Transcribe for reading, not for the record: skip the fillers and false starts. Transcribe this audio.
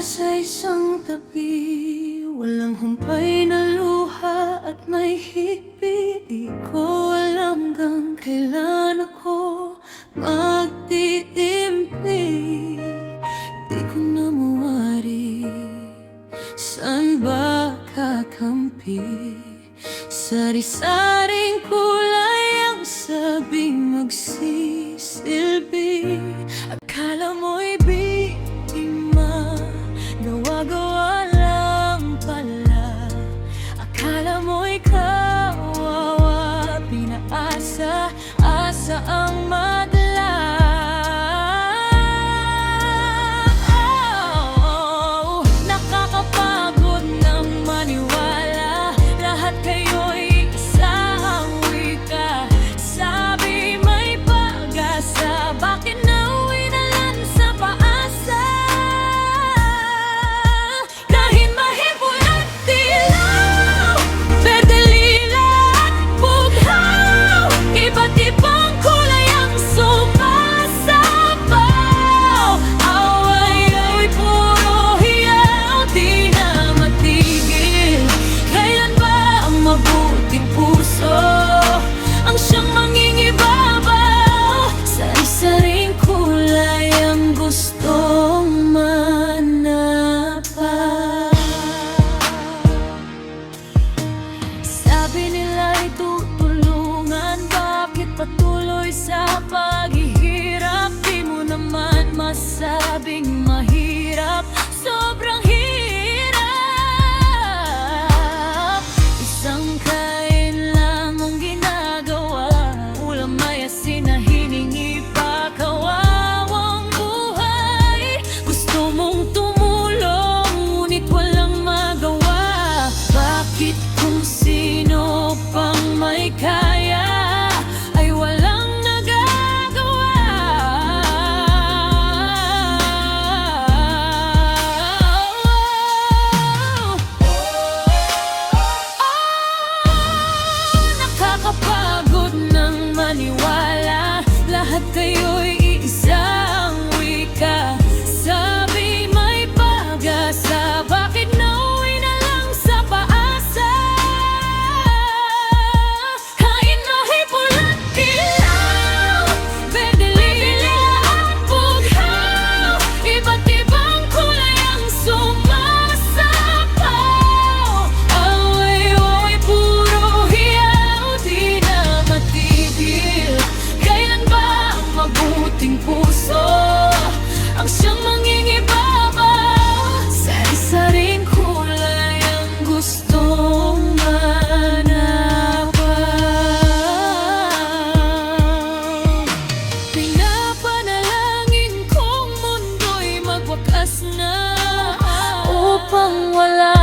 sa isang tabi, walang humpay na luha at may higpit. Di ko alam hanggang kailan ako magtitimpi. Di ko na mawari, saan ba kakampi? Sari-saring kulay ang sabing magsisilbi. Akala mo'y biktima, gawa-gawa lang pala. Akala mo'y kawawa, pinaasa-asa ang madala. Nakakapagod nang maniwala, lahat kayo'y isang wika. Sabi may pag-asa, bakit nauwi na lang sa paasa? Kahit mahipon at dilaw, berde, lila at bughaw, iba't ibang kulay ang sumasapaw. Away ay puro hiyaw, di na matigil. Kailan ba ang mabuting puso ang siyang mangingibabaw? Sari-saring kulay ang gustong manapa. Sabi nila'y tutulungan, bakit patuloy sa paghihirap? Di mo naman masabing mahirap, sobrang hirap. Isang kain lang ang ginagawa, ulam ay asin na hiningi pa, kawawang buhay. Gusto mong tumulong, ngunit walang magawa. Bakit kung sino pang may kaya ay walang nagagawa? Nakakapagod ng maniwala, lahat kayo'y isang wika. Sabi may pag-asa, bakit nauwi na lang sa paasa? Kahit mahipon at dilaw, berde, lila at bughaw, iba't ibang kulay ang sumasapaw. Away-away puro hiyaw, di na matigil. Kailan ba ang mabuting puso ang siyang mangingibabaw? Sari-saring kulay ang gustong manapaw. Pinapanalangin kong mundo'y magwakas na, upang wala